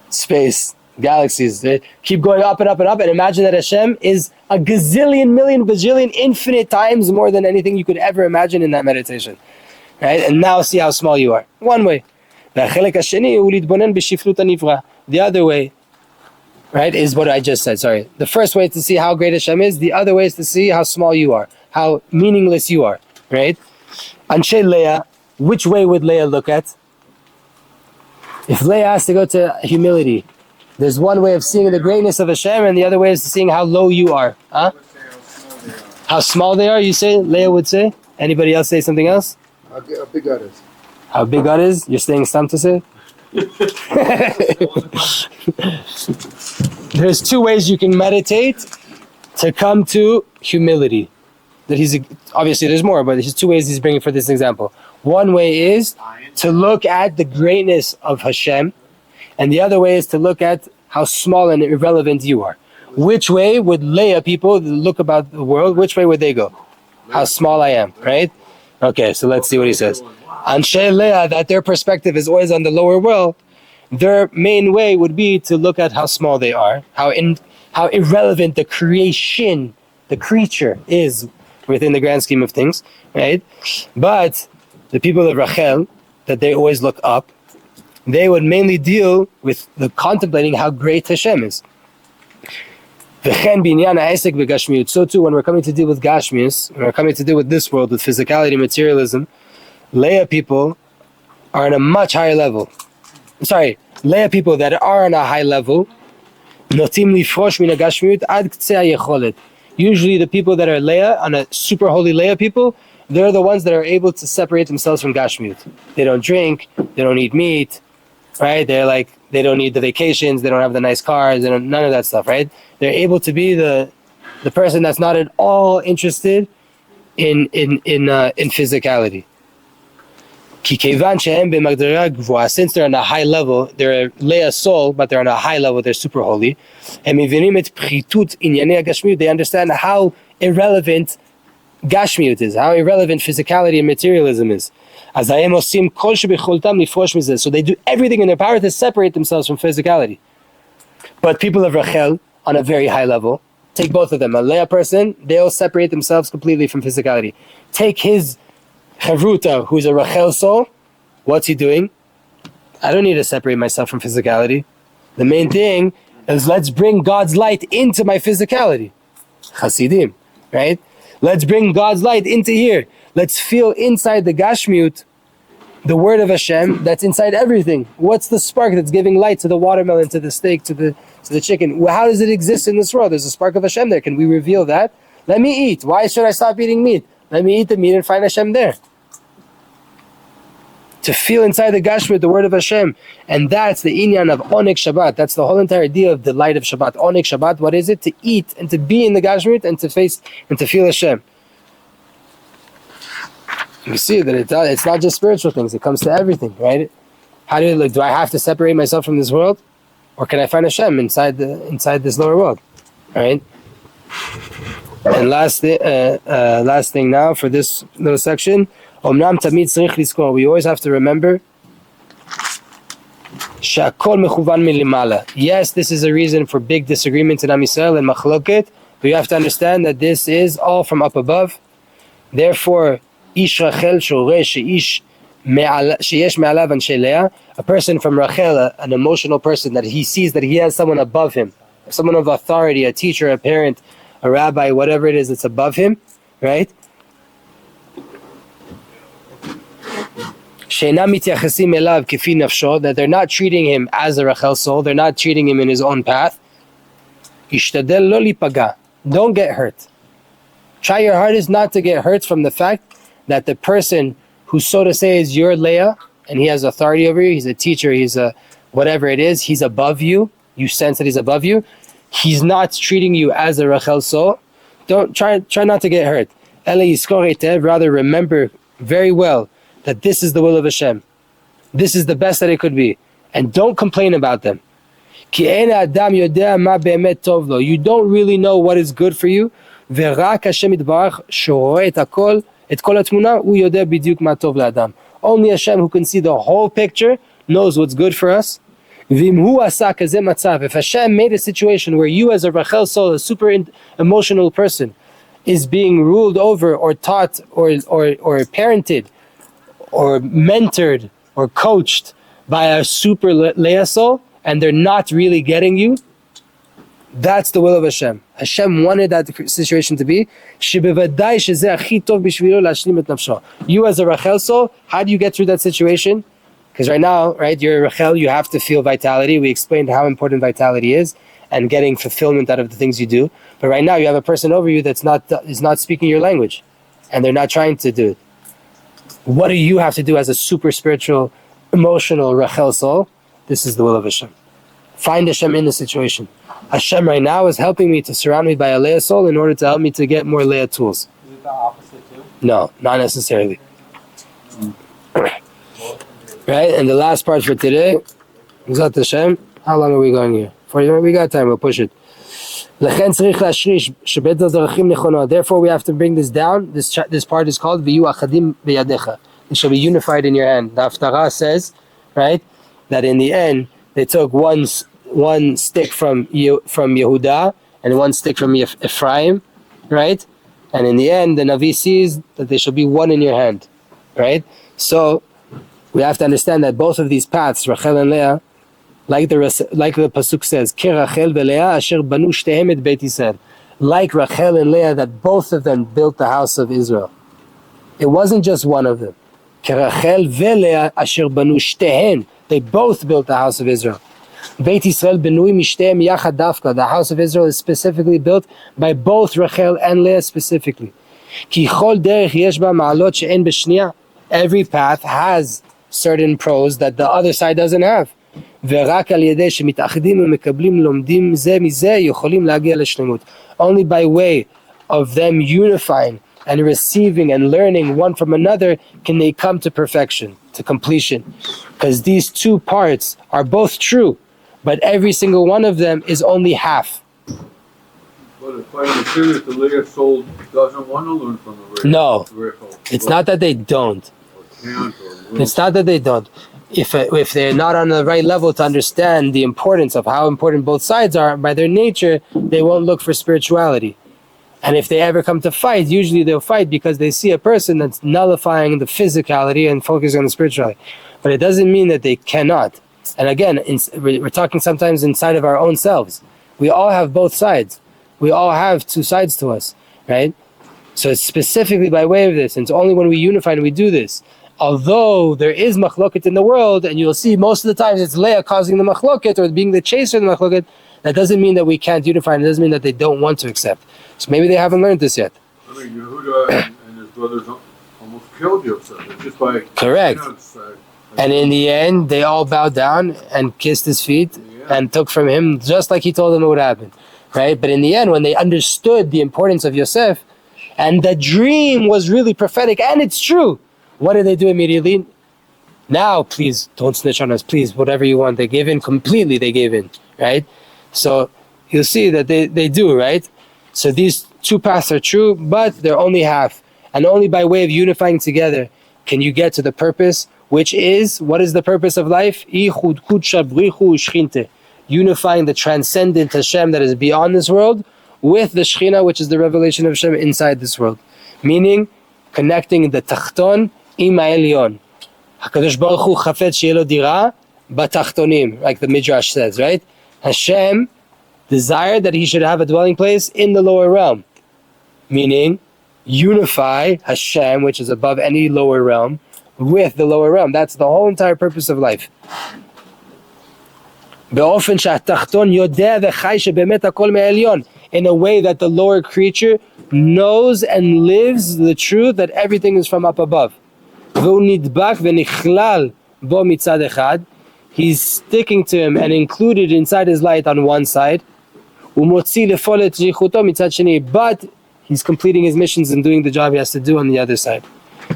space, galaxies. Right? Keep going up and up and up, and imagine that Hashem is a gazillion, million, bajillion, infinite times more than anything you could ever imagine in that meditation. Right? And now see how small you are. One way. The other way, right, is what I just said. Sorry. The first way is to see how great Hashem is. The other way is to see how small you are, how meaningless you are. Right? Anshe Leah, which way would Leah look at? If Leah has to go to humility, There's one way of seeing the greatness of Hashem, and the other way is seeing how low you are. Huh? How small they are, you say? Leah would say? Anybody else say something else? How big God is. How big God is? You're saying some to say? There's two ways you can meditate to come to humility. That he's obviously there's more, but there's two ways he's bringing for this example. One way is to look at the greatness of Hashem, and the other way is to look at how small and irrelevant you are. Which way would Leah people look about the world? Which way would they go? How small I am, right? Okay, so let's see what he says. Anshe Leah, that their perspective is always on the lower world, their main way would be to look at how small they are, how irrelevant the creation, the creature is within the grand scheme of things, right? But the people of Rachel, that they always look up, they would mainly deal with the contemplating how great Hashem is. So too, when we're coming to deal with Gashmius, when we're coming to deal with this world, with physicality, materialism, Leah people are on a much higher level. Leah people that are on a high level, usually the people that are Leah, on a super holy Leah people, they're the ones that are able to separate themselves from Gashmiut. They don't drink, they don't eat meat, right? They're like, they don't need the vacations, they don't have the nice cars, they don't, none of that stuff, right? They're able to be the person that's not at all interested in physicality. Since they're on a high level, they're a Leah soul, but they're on a high level, they're super holy. They understand how irrelevant Gashmiut is, how irrelevant physicality and materialism is. So they do everything in their power to separate themselves from physicality. But people of Rachel, on a very high level, take both of them. A Leah person, they'll separate themselves completely from physicality. Take his Chavruta, who's a Rachel soul, what's he doing? I don't need to separate myself from physicality. The main thing is let's bring God's light into my physicality. Hasidim, right? Let's bring God's light into here. Let's feel inside the Gashmiut, the word of Hashem that's inside everything. What's the spark that's giving light to the watermelon, to the steak, to the chicken? How does it exist in this world? There's a spark of Hashem there. Can we reveal that? Let me eat. Why should I stop eating meat? Let me eat the meat and find Hashem there. To feel inside the Gashmiut, the word of Hashem. And that's the inyan of Onek Shabbat. That's the whole entire idea of the light of Shabbat. Onek Shabbat, what is it? To eat and to be in the Gashmiut and to face and to feel Hashem. You see that it's not just spiritual things, it comes to everything, right? How do I have to separate myself from this world? Or can I find Hashem inside this lower world? Alright? And last thing now for this little section, we always have to remember yes, this is a reason for big disagreements in Am Yisrael and Machloket, but you have to understand that this is all from up above. Therefore, Ish Rachel shoreh sheish sheyesh me'alav anshe Leah, a person from Rachel, an emotional person, that he sees that he has someone above him, someone of authority, a teacher, a parent, a rabbi, whatever it is that's above him, right? That they're not treating him as a Rachel soul, they're not treating him in his own path. Don't get hurt. Try your hardest not to get hurt from the fact that the person who, so to say, is your Leah, and he has authority over you, he's a teacher, he's a whatever it is, he's above you, you sense that he's above you, he's not treating you as a Rachel soul. Don't try not to get hurt. Rather remember very well that this is the will of Hashem. This is the best that it could be. And don't complain about them. You don't really know what is good for you. Only Hashem, who can see the whole picture, knows what's good for us. If Hashem made a situation where you as a Rachel soul, a super emotional person, is being ruled over or taught or parented or mentored or coached by a super Leah soul, and they're not really getting you, that's the will of Hashem. Hashem wanted that situation to be. You as a Rachel soul, how do you get through that situation? Because right now, right, you're Rachel, you have to feel vitality. We explained how important vitality is and getting fulfillment out of the things you do. But right now you have a person over you that's is not speaking your language, and they're not trying to do it. What do you have to do as a super spiritual, emotional Rachel soul? This is the will of Hashem. Find Hashem in the situation. Hashem right now is helping me to surround me by a Leah soul in order to help me to get more Leah tools. Is it the opposite too? No, not necessarily. Right? And the last part for today, Zat Hashem, how long are we going here? 40 minutes? We got time, we'll push it. Therefore we have to bring this down. This part is called V'yu achadim beyadecha. It shall be unified in your hand. The Haftarah says, right, that in the end they took one stick from Yehuda and one stick from Ephraim, right? And in the end the Navi sees that they shall be one in your hand, right? So we have to understand that both of these paths, Rachel and Leah, like the pasuk says, Ki Rachel veLeah asher banu shtehem et Beit Yisrael. Like Rachel and Leah, that both of them built the house of Israel. It wasn't just one of them. Ki Rachel veLeah asher banu shtehem. They both built the house of Israel. Beit Yisrael benui mishtem yachad dafka. The house of Israel is specifically built by both Rachel and Leah specifically. Ki chol derech yesh ba ma'alot she'en b'shniya. Every path has certain pros that the other side doesn't have. ורק על ידי שמתאחדים ומקבלים לומדים זה מזה יכולים להגיע לשלמות. Only by way of them unifying and receiving and learning one from another can they come to perfection, to completion. Because these two parts are both true, but every single one of them is only half. But if I understand it, the Leah soul doesn't want to learn from the Rachel. No, it's not that they don't. It's not that they don't. If they're not on the right level to understand the importance of how important both sides are, by their nature, they won't look for spirituality. And if they ever come to fight, usually they'll fight because they see a person that's nullifying the physicality and focusing on the spirituality. But it doesn't mean that they cannot. And again, we're talking sometimes inside of our own selves. We all have both sides. We all have two sides to us, right? So it's specifically by way of this, and it's only when we unify and we do this. Although there is machloket in the world, and you'll see most of the times it's Leah causing the machloket or being the chaser of the machloket, that doesn't mean that we can't unify, and it doesn't mean that they don't want to accept. So maybe they haven't learned this yet. I mean, Yehuda and his brothers almost killed Yosef. It's just by... Correct. And in the end, they all bowed down and kissed his feet and took from him just like he told them it would happen. Right? But in the end, when they understood the importance of Yosef, and the dream was really prophetic, and it's true, what did they do immediately? Now, please, don't snitch on us. Please, whatever you want. They gave in completely. They gave in, right? So you'll see that they do, right? So these two paths are true, but they're only half. And only by way of unifying together can you get to the purpose, which is, what is the purpose of life? Unifying the transcendent Hashem that is beyond this world with the Shekhinah, which is the revelation of Hashem inside this world. Meaning, connecting the Tachton Im Ha'elyon. HaKadosh Baruch Hu chafetz sheyeh lo dira batachtonim, like the Midrash says, right? Hashem desired that he should have a dwelling place in the lower realm. Meaning, unify Hashem, which is above any lower realm, with the lower realm. That's the whole entire purpose of life. באופן שהתחתון יודע וחי שבאמת הכל מהעליון. In a way that the lower creature knows and lives the truth that everything is from up above. והוא נדבק ונכלל בו מצד אחד. He's sticking to him and included inside his light on one side. ומוציא לפעול את שליחותו מצד שני. But he's completing his missions and doing the job he has to do on the other side.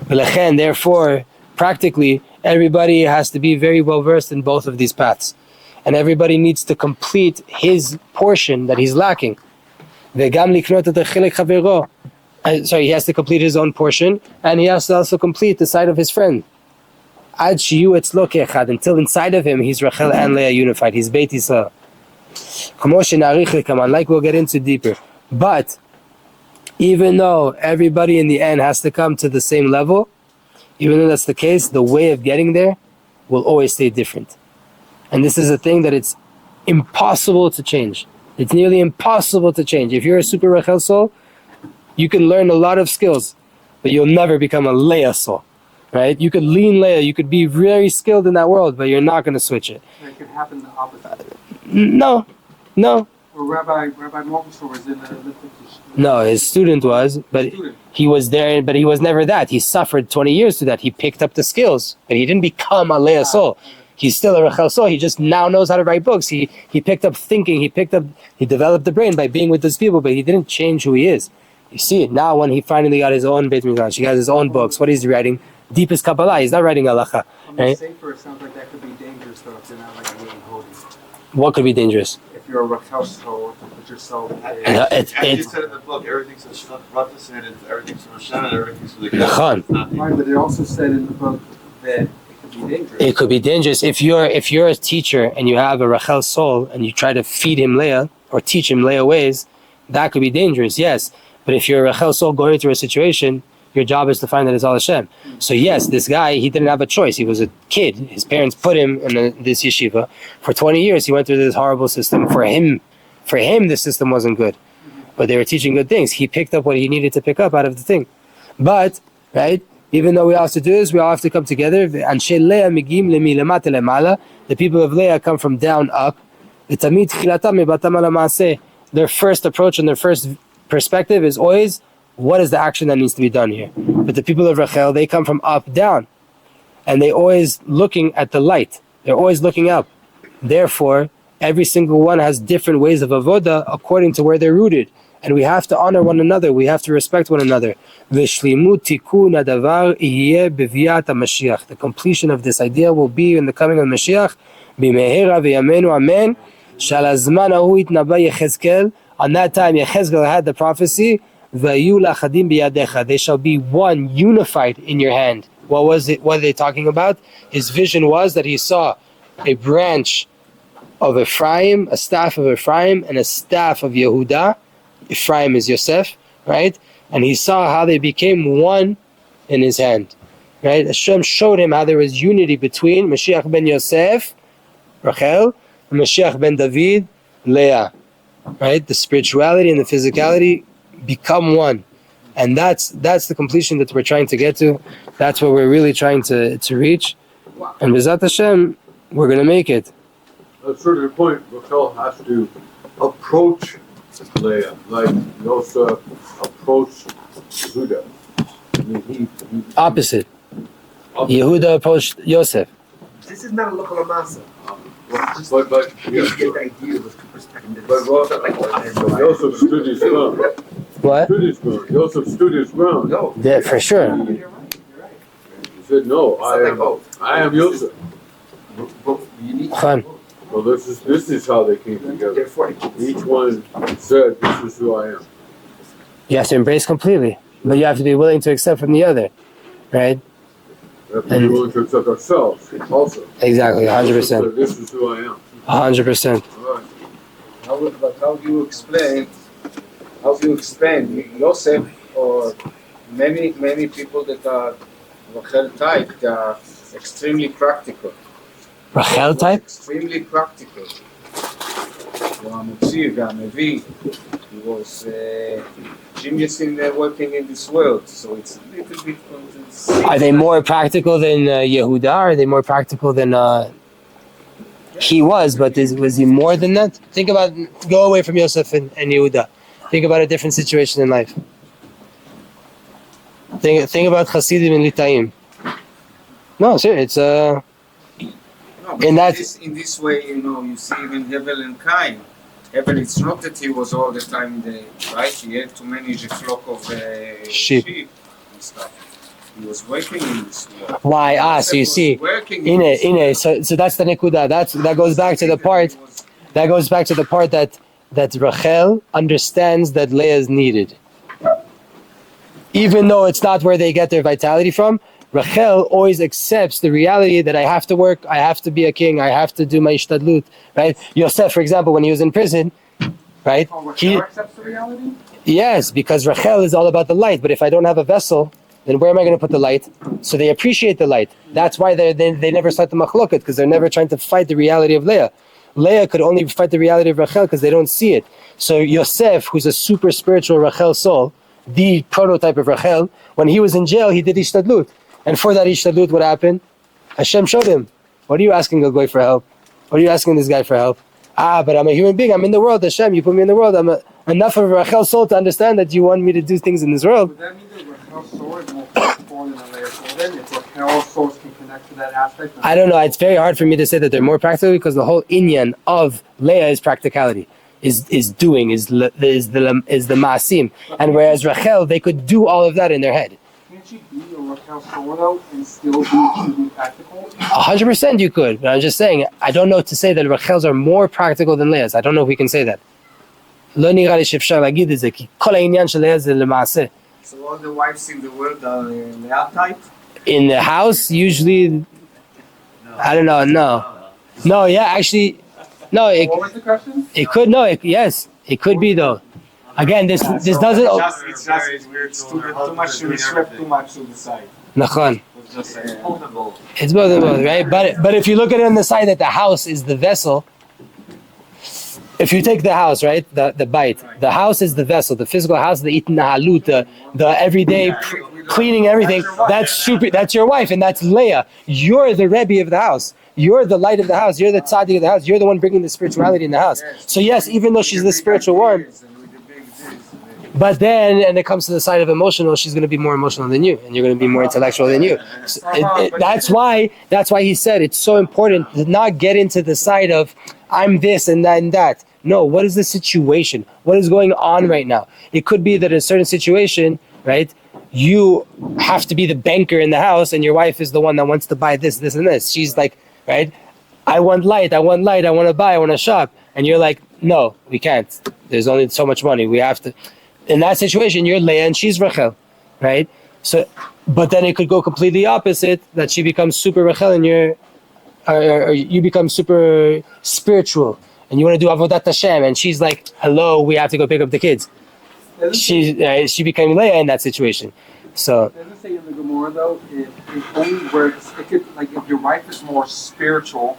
ולכן, therefore, practically, everybody has to be very well versed in both of these paths. And everybody needs to complete his portion that he's lacking. וגם לקנות את החלק חברו. He has to complete his own portion, and he has to also complete the side of his friend. עד שיהיו אצלו כאחד, until inside of him he's Rachel and Leah unified, he's Beit Yisrael. כמו שנעריך לכמן, like we'll get into deeper. But even though everybody in the end has to come to the same level, even though that's the case, the way of getting there will always stay different. And this is a thing that it's impossible to change. It's nearly impossible to change. If you're a super Rachel soul, you can learn a lot of skills, but you'll never become a Leah soul. right? You could lean Leah, you could be very skilled in that world, but you're not going to switch it. It could happen the opposite. No. Or Rabbi Morgenstern was in the No, his student was, but he was there, but he was never that. He suffered 20 years to that. He picked up the skills, but he didn't become a Leah soul. He's still a Rachel soul. He just now knows how to write books. He picked up thinking. He developed the brain by being with those people, but he didn't change who he is. You see it now when he finally got his own Beit Midrash. He got his own books. What is he writing? Deepest Kabbalah. He's not writing halacha. On Right? the safer, it sounds like that could be dangerous though if you're not like really holy. What could be dangerous? If you're a Rachel soul, to put yourself As you said in the book, everything's Ratas and everything's from Hashem and everything's from the Nachon. God. Right, but it also said in the book that it could be dangerous. It could be dangerous if you're a teacher and you have a Rachel soul and you try to feed him Leah or teach him Leah ways. That could be dangerous, yes. But if you're a Rachel soul going through a situation, your job is to find that it's all Hashem. So yes, this guy, he didn't have a choice. He was a kid. His parents put him in this yeshiva. For 20 years, he went through this horrible system. For him, the system wasn't good. But they were teaching good things. He picked up what he needed to pick up out of the thing. But, right, even though we all have to do this, we all have to come together. The people of Leah come from down up. Their first approach and their first perspective is always, what is the action that needs to be done here? But the people of Rachel, they come from up down, and they always looking at the light. They're always looking up. Therefore, every single one has different ways of avoda according to where they're rooted, and we have to honor one another. We have to respect one another. The completion of this idea will be in the coming of Mashiach. Amen. On that time, Yehezkel had the prophecy. They shall be one, unified in your hand. What was it? What are they talking about? His vision was that he saw a branch of Ephraim, a staff of Ephraim, and a staff of Yehuda. Ephraim is Yosef, right? And he saw how they became one in his hand, right? Hashem showed him how there was unity between Mashiach ben Yosef, Rachel, and Mashiach ben David, Leah, right? The spirituality and the physicality become one, and that's the completion that we're trying to get to. That's what we're really trying to reach, and B'ezrat Hashem, we're gonna make it. At a certain point, Rachel has to approach Leah, like Yosef approached Yehuda. I mean, he Opposite. Yehuda approached Yosef. This is not a local masa. But You get the idea of the perspective. But Yosef stood his ground. What? Yosef stood his ground. No. Yeah, for sure. You're right. He said, "No, I am Yosef." You need Fun. Well, this is how they came together. Therefore, Each one said, "This is who I am." You have to embrace completely, but you have to be willing to accept from the other, right? We have to be willing to accept ourselves also. Exactly, 100%. This is who I am. 100%. All right. How do you explain Yosef or many people that are Rachel type, they are extremely practical. Rachel type? Extremely practical. והמוציא והמביא. He was genius in working in this world, so it's a little bit. Are they more practical than Yehuda? Are they more practical than he was? But was he more than that? Think about, go away from Yosef and Yehuda. Think about a different situation in life. Think about Hasidim and Litaim. No, seriously, it's No, in that in this way, you see even Hevel and Cain. Hevel, it's not that he was all the time in the right. He had to manage a flock of sheep and stuff. He was working in this world. why? So you see, so that's the nikuda. That goes back to the part. That goes back to the part that Rachel understands that Leah is needed, even though it's not where they get their vitality from. Rachel always accepts the reality that I have to work, I have to be a king, I have to do my ishtadlut, right? Yosef, for example, when he was in prison, right? Rachel accepts the reality? Yes, because Rachel is all about the light, but if I don't have a vessel, then where am I going to put the light? So they appreciate the light. That's why they never start the machloket, because they're never trying to fight the reality of Leah. Leah could only fight the reality of Rachel because they don't see it. So Yosef, who's a super spiritual Rachel soul, the prototype of Rachel, when he was in jail, he did ishtadlut. And for that ishtadlut, what happened? Hashem showed him. What are you asking a guy for help? What are you asking this guy for help? But I'm a human being. I'm in the world. Hashem, you put me in the world. Enough of Rachel's soul to understand that you want me to do things in this world. Would that mean that Rachel's soul is more practical than a Leah's soul then? If Rachel's souls can connect to that aspect? I don't know. It's very hard for me to say that they're more practical because the whole inyan of Leah is practicality, is doing, is the maasim. And whereas Rachel, they could do all of that in their head. Can't she be a Rachel's soul though and still be practical? 100% you could. But I'm just saying, I don't know to say that Rachels are more practical than Leah's. I don't know if we can say that. לא נראה לי שאפשר להגיד את זה, כי כל העניין של לאה זה למעשה. So all the wives in the world are Leah type? In the house, usually, I don't know, no, yeah, actually, no, What was the question? it could, yes, it could be though. Again, this doesn't, It's too much to swept too much to the side. נכון, It's just it's both and both, right? But if you look at it on the side that the house is the vessel, if you take the house, right, the bite, the house is the vessel, the physical house, the itnahalut, the everyday cleaning everything. That's your wife, and that's Leah. You're the Rebbe of the house. You're the light of the house. You're the tzaddik of the house. You're the one bringing the spirituality in the house. So yes, even though she's the spiritual one, but then, and it comes to the side of emotional, she's going to be more emotional than you, and you're going to be more intellectual than you. So that's why he said it's so important to not get into the side of I'm this and that and that. No, what is the situation? What is going on right now? It could be that in a certain situation, right, you have to be the banker in the house and your wife is the one that wants to buy this, this, and this. She's like, right, I want light, I want to buy, I want to shop. And you're like, no, we can't. There's only so much money. We have to. In that situation, you're Leah and she's Rachel, right? So, but then it could go completely opposite, that she becomes super Rachel and or you become super spiritual. And you want to do Avodat Hashem, and she's like, hello, we have to go pick up the kids. She became Leah in that situation. So Doesn't say in the Gemara though, it only works, it could, like if your wife is more spiritual,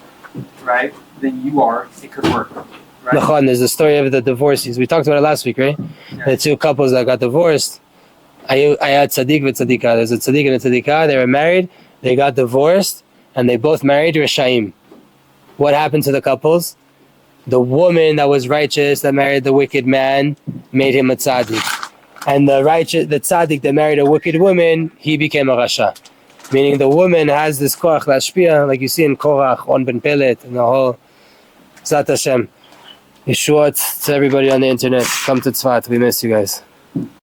right, than you are, it could work. Right? Nachon, there's the story of the divorcees. We talked about it last week, right? Yeah. The two couples that got divorced. I had tzaddik with tzaddikah. There's a tzaddik and a tzaddikah. They were married. They got divorced, and they both married Rishaim. What happened to the couples? The woman that was righteous that married the wicked man made him a tzaddik, and the tzaddik that married a wicked woman, he became a rasha. Meaning the woman has this koach lashpia, like you see in Korach, On Ben Pelet, and the whole Zat Hashem. Yeshuot to everybody on the internet. Come to Tzfat. We miss you guys.